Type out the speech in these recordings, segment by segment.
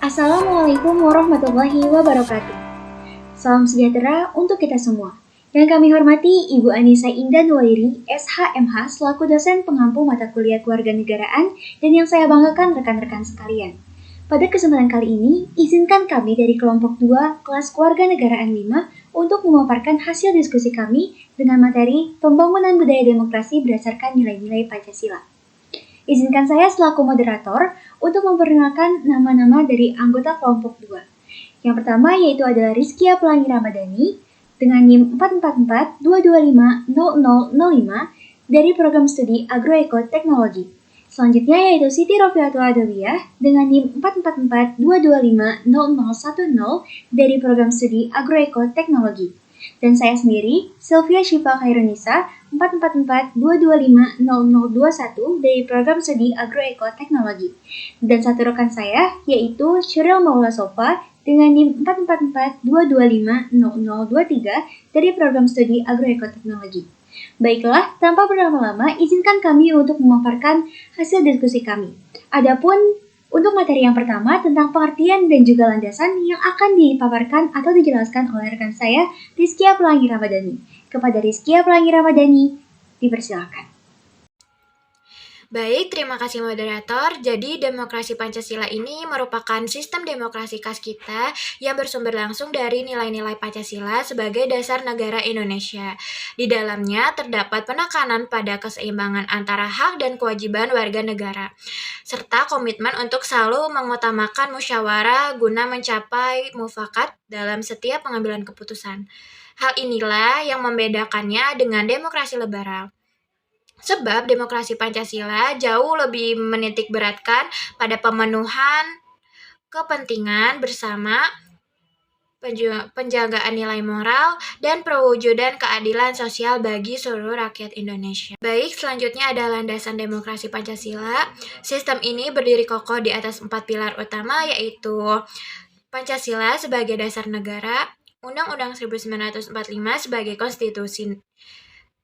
Assalamualaikum warahmatullahi wabarakatuh. Salam sejahtera untuk kita semua. Yang kami hormati Ibu Anissa Indah Nuwairi, SHMH, selaku dosen pengampu mata kuliah kewarganegaraan, dan yang saya banggakan rekan-rekan sekalian. Pada kesempatan kali ini, izinkan kami dari kelompok 2 kelas kewarganegaraan 5 untuk memaparkan hasil diskusi kami dengan materi pembangunan budaya demokrasi berdasarkan nilai-nilai Pancasila. Izinkan saya selaku moderator untuk memperkenalkan nama-nama dari anggota kelompok 2. Yang pertama yaitu adalah Rizkia Pelangi Ramadhani dengan NIM 444-225-0005 dari program studi Agroekoteknologi. Selanjutnya yaitu Siti Rofiatul Adawiyah dengan NIM 444-225-0010 dari program studi Agroekoteknologi. Dan saya sendiri, Sylvia Syifa Khairunisa, 444-225-0021 dari program studi Agroekoteknologi. Dan satu rekan saya, yaitu Syuril Maula Sofa dengan NIM 444-225-0023 dari program studi Agroekoteknologi. Baiklah, tanpa berlama-lama, izinkan kami untuk memaparkan hasil diskusi kami. Adapun untuk materi yang pertama tentang pengertian dan juga landasan yang akan dipaparkan atau dijelaskan oleh rekan saya, Rizkia Pelangi Ramadhani. Kepada Rizkia Pelangi Ramadhani, dipersilakan. Baik, terima kasih moderator. Jadi, demokrasi Pancasila ini merupakan sistem demokrasi khas kita yang bersumber langsung dari nilai-nilai Pancasila sebagai dasar negara Indonesia. Di dalamnya terdapat penekanan pada keseimbangan antara hak dan kewajiban warga negara, serta komitmen untuk selalu mengutamakan musyawarah guna mencapai mufakat dalam setiap pengambilan keputusan. Hal inilah yang membedakannya dengan demokrasi liberal. Sebab demokrasi Pancasila jauh lebih menitik beratkan pada pemenuhan kepentingan bersama, penjagaan nilai moral, dan perwujudan keadilan sosial bagi seluruh rakyat Indonesia. Baik, selanjutnya ada landasan demokrasi Pancasila. Sistem ini berdiri kokoh di atas 4 pilar utama, yaitu Pancasila sebagai dasar negara, Undang-Undang 1945 sebagai konstitusi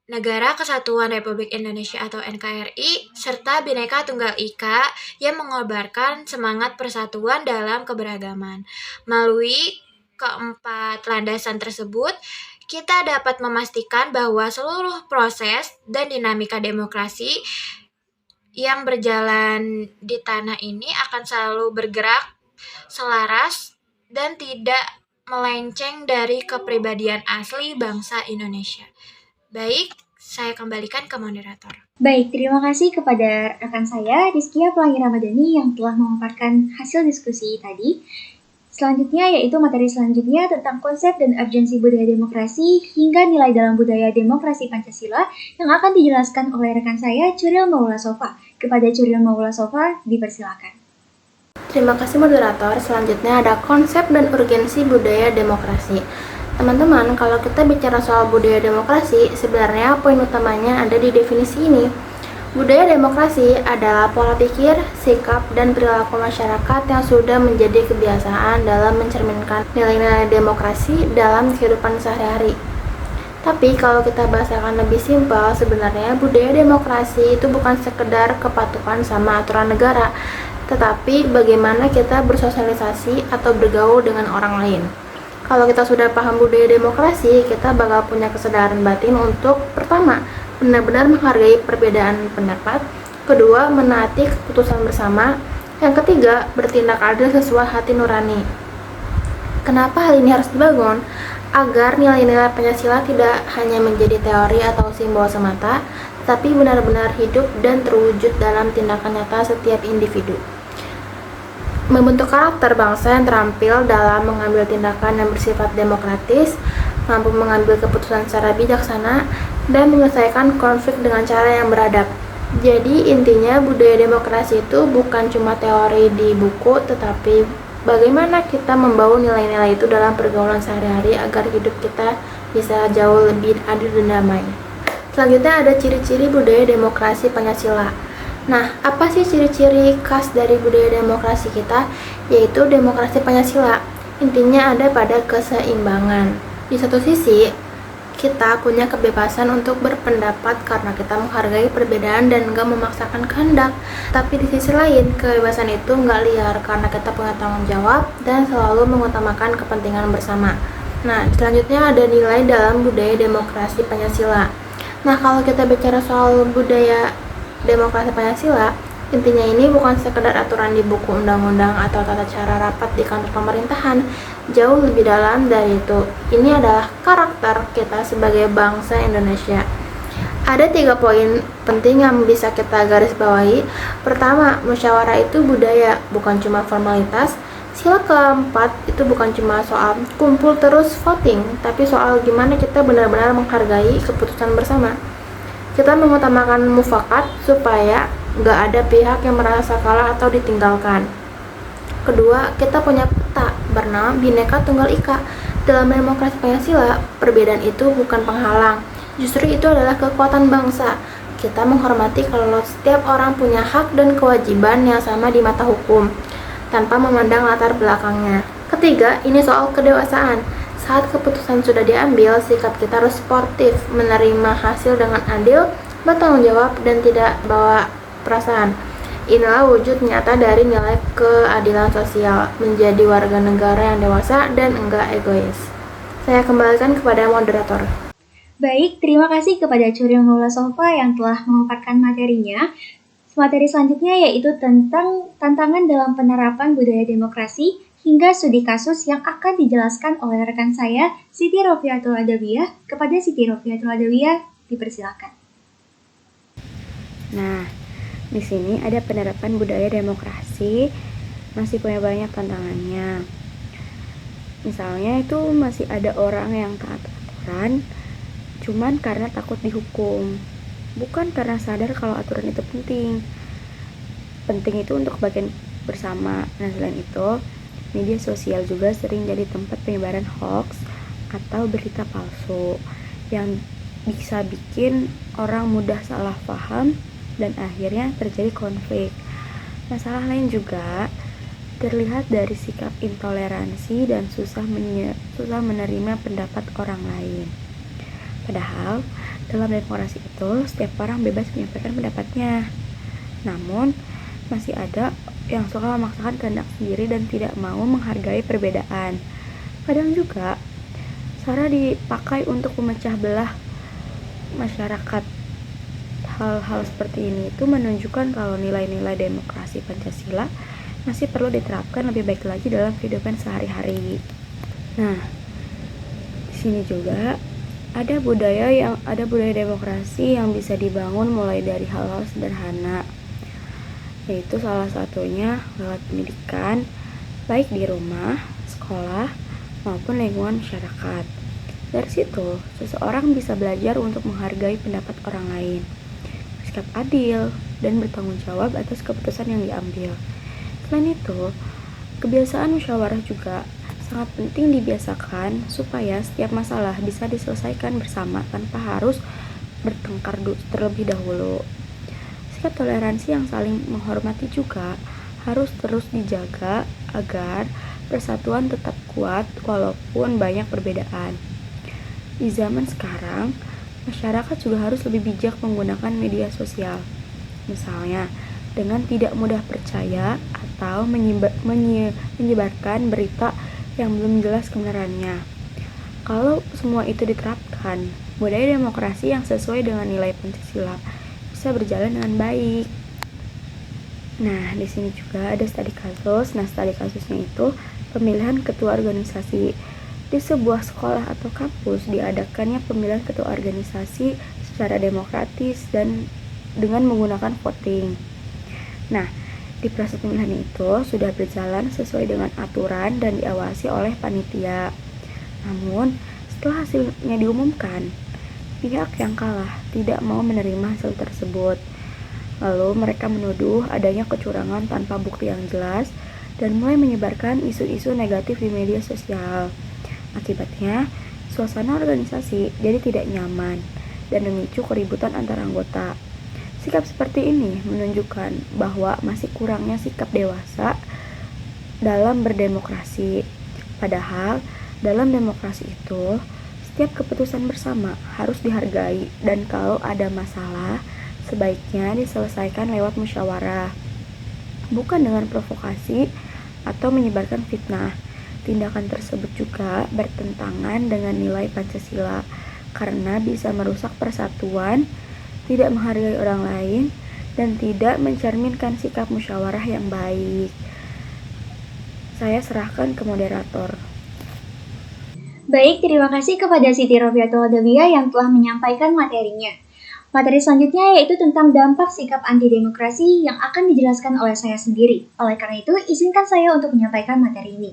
Negara Kesatuan Republik Indonesia atau NKRI, serta Bhinneka Tunggal Ika yang mengobarkan semangat persatuan dalam keberagaman. Melalui keempat landasan tersebut, kita dapat memastikan bahwa seluruh proses dan dinamika demokrasi yang berjalan di tanah ini akan selalu bergerak selaras dan tidak melenceng dari kepribadian asli bangsa Indonesia. Baik, saya kembalikan ke moderator. Baik, terima kasih kepada rekan saya, Rizkia Pelangi Ramadhani yang telah memaparkan hasil diskusi tadi. Selanjutnya yaitu materi selanjutnya tentang konsep dan urgensi budaya demokrasi hingga nilai dalam budaya demokrasi Pancasila yang akan dijelaskan oleh rekan saya, Curil Maula Sofa. Kepada Curil Maula Sofa, dipersilakan. Terima kasih moderator. Selanjutnya ada konsep dan urgensi budaya demokrasi. Teman-teman, kalau kita bicara soal budaya demokrasi, sebenarnya poin utamanya ada di definisi ini. Budaya demokrasi adalah pola pikir, sikap, dan perilaku masyarakat yang sudah menjadi kebiasaan dalam mencerminkan nilai-nilai demokrasi dalam kehidupan sehari-hari. Tapi kalau kita bahasakan lebih simpel, sebenarnya budaya demokrasi itu bukan sekedar kepatuhan sama aturan negara, tetapi bagaimana kita bersosialisasi atau bergaul dengan orang lain. Kalau kita sudah paham budaya demokrasi, kita bakal punya kesadaran batin untuk pertama, benar-benar menghargai perbedaan pendapat, kedua, menaati keputusan bersama, yang ketiga, bertindak adil sesuai hati nurani. Kenapa hal ini harus dibangun? Agar nilai-nilai Pancasila tidak hanya menjadi teori atau simbol semata, tetapi benar-benar hidup dan terwujud dalam tindakan nyata setiap individu. Membentuk karakter bangsa yang terampil dalam mengambil tindakan yang bersifat demokratis, mampu mengambil keputusan secara bijaksana, dan menyelesaikan konflik dengan cara yang beradab. Jadi intinya budaya demokrasi itu bukan cuma teori di buku, tetapi bagaimana kita membawa nilai-nilai itu dalam pergaulan sehari-hari agar hidup kita bisa jauh lebih adil dan damai. Selanjutnya ada ciri-ciri budaya demokrasi Pancasila. Nah, apa sih ciri-ciri khas dari budaya demokrasi kita? Yaitu demokrasi Pancasila. Intinya ada pada keseimbangan. Di satu sisi, kita punya kebebasan untuk berpendapat karena kita menghargai perbedaan dan nggak memaksakan kehendak. Tapi di sisi lain, kebebasan itu nggak liar karena kita punya tanggung jawab dan selalu mengutamakan kepentingan bersama. Nah, selanjutnya ada nilai dalam budaya demokrasi Pancasila. Nah, kalau kita bicara soal budaya demokrasi Pancasila, intinya ini bukan sekedar aturan di buku undang-undang atau tata cara rapat di kantor pemerintahan. Jauh lebih dalam dari itu. Ini adalah karakter kita sebagai bangsa Indonesia. Ada 3 poin penting yang bisa kita garis bawahi. Pertama, musyawarah itu budaya, bukan cuma formalitas. Sila keempat itu bukan cuma soal kumpul terus voting, tapi soal gimana kita benar-benar menghargai keputusan bersama. Kita mengutamakan mufakat supaya nggak ada pihak yang merasa kalah atau ditinggalkan. Kedua, kita punya peta bernama Bhinneka Tunggal Ika. Dalam demokrasi Pancasila, perbedaan itu bukan penghalang, justru itu adalah kekuatan bangsa. Kita menghormati kalau setiap orang punya hak dan kewajiban yang sama di mata hukum, tanpa memandang latar belakangnya. Ketiga, ini soal kedewasaan. Saat keputusan sudah diambil, sikap kita harus sportif, menerima hasil dengan adil, bertanggung jawab, dan tidak bawa perasaan. Inilah wujud nyata dari nilai keadilan sosial, menjadi warga negara yang dewasa dan enggak egois. Saya kembalikan kepada moderator. Baik, terima kasih kepada Curil Maula Sofa yang telah memaparkan materinya. Materi selanjutnya yaitu tentang tantangan dalam penerapan budaya demokrasi hingga studi kasus yang akan dijelaskan oleh rekan saya, Siti Rofiatul Adawiyah. Kepada Siti Rofiatul Adawiyah, dipersilakan. Nah, di sini ada penerapan budaya demokrasi, masih punya banyak tantangannya. Misalnya itu masih ada orang yang taat aturan, cuman karena takut dihukum, bukan karena sadar kalau aturan itu penting. Penting itu untuk bagian bersama. Nah, selain itu, media sosial juga sering jadi tempat penyebaran hoax atau berita palsu yang bisa bikin orang mudah salah paham dan akhirnya terjadi konflik. Masalah lain juga terlihat dari sikap intoleransi dan susah menerima pendapat orang lain. Padahal dalam demokrasi itu setiap orang bebas menyampaikan pendapatnya. Namun masih ada yang suka memaksakan kehendak sendiri dan tidak mau menghargai perbedaan. Kadang juga cara dipakai untuk memecah belah masyarakat. Hal-hal seperti ini itu menunjukkan kalau nilai-nilai demokrasi Pancasila masih perlu diterapkan lebih baik lagi dalam kehidupan sehari-hari. Nah, di sini juga ada budaya demokrasi yang bisa dibangun mulai dari hal-hal sederhana, yaitu salah satunya lewat pendidikan, baik di rumah, sekolah, maupun lingkungan masyarakat. Dari situ, seseorang bisa belajar untuk menghargai pendapat orang lain, bersikap adil, dan bertanggung jawab atas keputusan yang diambil. Selain itu, kebiasaan musyawarah juga sangat penting dibiasakan supaya setiap masalah bisa diselesaikan bersama tanpa harus bertengkar terlebih dahulu. Sikap toleransi yang saling menghormati juga harus terus dijaga agar persatuan tetap kuat walaupun banyak perbedaan. Di zaman sekarang, masyarakat juga harus lebih bijak menggunakan media sosial. Misalnya, dengan tidak mudah percaya atau menyebarkan berita yang belum jelas kebenarannya. Kalau semua itu diterapkan, budaya demokrasi yang sesuai dengan nilai Pancasila bisa berjalan dengan baik. Nah, di sini juga ada studi kasus. Nah, studi kasusnya itu pemilihan ketua organisasi. Di sebuah sekolah atau kampus diadakannya pemilihan ketua organisasi secara demokratis dan dengan menggunakan voting. Nah, di proses pemilihan itu sudah berjalan sesuai dengan aturan dan diawasi oleh panitia. Namun, setelah hasilnya diumumkan, pihak yang kalah tidak mau menerima hasil tersebut. Lalu mereka menuduh adanya kecurangan tanpa bukti yang jelas dan mulai menyebarkan isu-isu negatif di media sosial. Akibatnya, suasana organisasi jadi tidak nyaman dan memicu keributan antar anggota. Sikap seperti ini menunjukkan bahwa masih kurangnya sikap dewasa dalam berdemokrasi. Padahal, dalam demokrasi itu, Setiap keputusan bersama harus dihargai, dan kalau ada masalah, sebaiknya diselesaikan lewat musyawarah, bukan dengan provokasi atau menyebarkan fitnah. Tindakan tersebut juga bertentangan dengan nilai Pancasila karena bisa merusak persatuan, tidak menghargai orang lain, dan tidak mencerminkan sikap musyawarah yang baik. Saya serahkan ke moderator. Baik, terima kasih kepada Siti Rofiatul Adawiyah yang telah menyampaikan materinya. Materi selanjutnya yaitu tentang dampak sikap anti-demokrasi yang akan dijelaskan oleh saya sendiri. Oleh karena itu, izinkan saya untuk menyampaikan materi ini.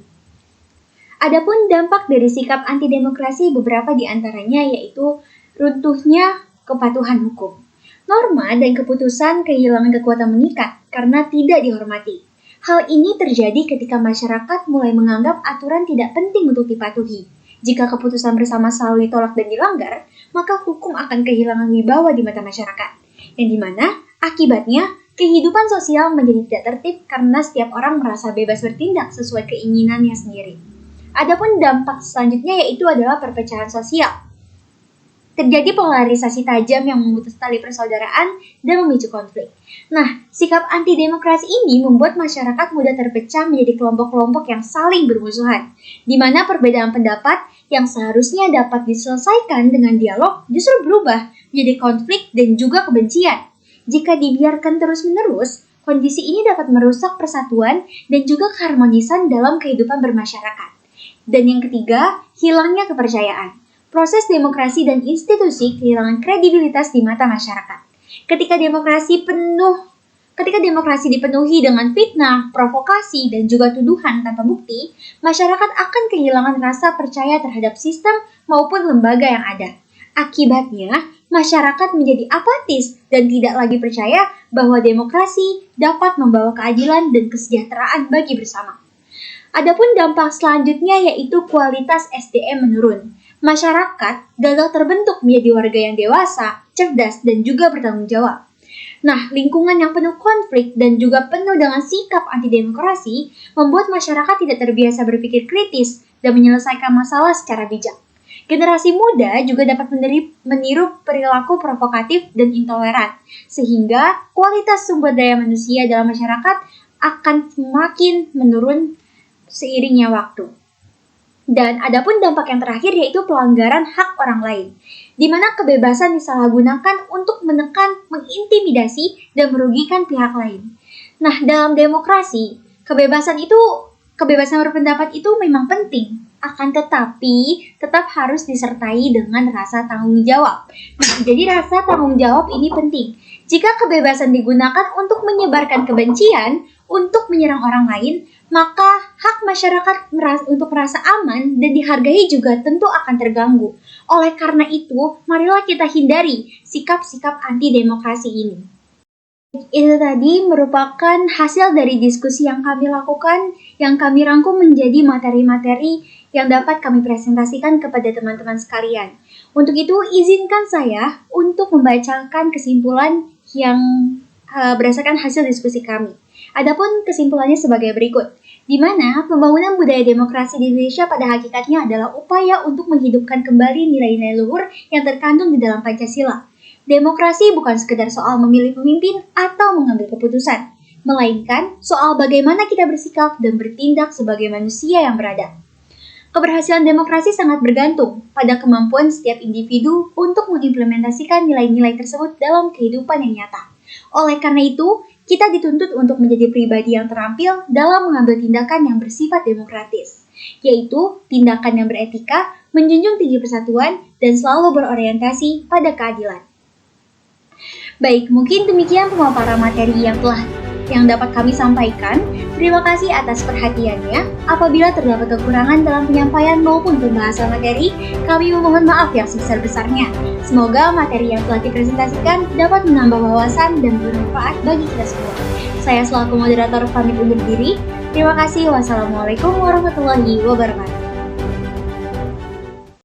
Adapun dampak dari sikap anti-demokrasi beberapa di antaranya yaitu runtuhnya kepatuhan hukum. Norma dan keputusan kehilangan kekuatan mengikat karena tidak dihormati. Hal ini terjadi ketika masyarakat mulai menganggap aturan tidak penting untuk dipatuhi. Jika keputusan bersama selalu ditolak dan dilanggar, maka hukum akan kehilangan wibawa di mata masyarakat. Yang dimana akibatnya kehidupan sosial menjadi tidak tertib karena setiap orang merasa bebas bertindak sesuai keinginannya sendiri. Adapun dampak selanjutnya yaitu adalah perpecahan sosial. Terjadi polarisasi tajam yang memutus tali persaudaraan dan memicu konflik. Nah, sikap anti-demokrasi ini membuat masyarakat mudah terpecah menjadi kelompok-kelompok yang saling bermusuhan, di mana perbedaan pendapat yang seharusnya dapat diselesaikan dengan dialog justru berubah menjadi konflik dan juga kebencian. Jika dibiarkan terus-menerus, kondisi ini dapat merusak persatuan dan juga keharmonisan dalam kehidupan bermasyarakat. Dan yang ketiga, hilangnya kepercayaan. Proses demokrasi dan institusi kehilangan kredibilitas di mata masyarakat. Ketika demokrasi dipenuhi dengan fitnah, provokasi, dan juga tuduhan tanpa bukti, masyarakat akan kehilangan rasa percaya terhadap sistem maupun lembaga yang ada. Akibatnya, masyarakat menjadi apatis dan tidak lagi percaya bahwa demokrasi dapat membawa keadilan dan kesejahteraan bagi bersama. Adapun dampak selanjutnya yaitu kualitas SDM menurun. Masyarakat gagal terbentuk menjadi warga yang dewasa, cerdas, dan juga bertanggung jawab. Nah, lingkungan yang penuh konflik dan juga penuh dengan sikap anti-demokrasi membuat masyarakat tidak terbiasa berpikir kritis dan menyelesaikan masalah secara bijak. Generasi muda juga dapat meniru perilaku provokatif dan intoleran, sehingga kualitas sumber daya manusia dalam masyarakat akan semakin menurun seiringnya waktu. Dan adapun dampak yang terakhir yaitu pelanggaran hak orang lain, di mana kebebasan disalahgunakan untuk menekan, mengintimidasi, dan merugikan pihak lain. Nah, dalam demokrasi, kebebasan berpendapat itu memang penting, akan tetapi tetap harus disertai dengan rasa tanggung jawab. Nah, jadi rasa tanggung jawab ini penting. Jika kebebasan digunakan untuk menyebarkan kebencian, untuk menyerang orang lain, maka hak masyarakat untuk merasa aman dan dihargai juga tentu akan terganggu. Oleh karena itu, marilah kita hindari sikap-sikap anti-demokrasi ini. Itu tadi merupakan hasil dari diskusi yang kami lakukan, yang kami rangkum menjadi materi-materi yang dapat kami presentasikan kepada teman-teman sekalian. Untuk itu, izinkan saya untuk membacakan kesimpulan yang berdasarkan hasil diskusi kami. Adapun kesimpulannya sebagai berikut, di mana pembangunan budaya demokrasi di Indonesia pada hakikatnya adalah upaya untuk menghidupkan kembali nilai-nilai luhur yang terkandung di dalam Pancasila. Demokrasi bukan sekedar soal memilih pemimpin atau mengambil keputusan, melainkan soal bagaimana kita bersikap dan bertindak sebagai manusia yang beradab. Keberhasilan demokrasi sangat bergantung pada kemampuan setiap individu untuk mengimplementasikan nilai-nilai tersebut dalam kehidupan yang nyata. Oleh karena itu, kita dituntut untuk menjadi pribadi yang terampil dalam mengambil tindakan yang bersifat demokratis, yaitu tindakan yang beretika, menjunjung tinggi persatuan, dan selalu berorientasi pada keadilan. Baik, mungkin demikian pemaparan materi yang dapat kami sampaikan. Terima kasih atas perhatiannya. Apabila terdapat kekurangan dalam penyampaian maupun pembahasan materi, kami memohon maaf yang sebesar-besarnya. Semoga materi yang telah dipresentasikan dapat menambah wawasan dan bermanfaat bagi kita semua. Saya selaku moderator pamit undur diri. Terima kasih. Wassalamualaikum warahmatullahi wabarakatuh.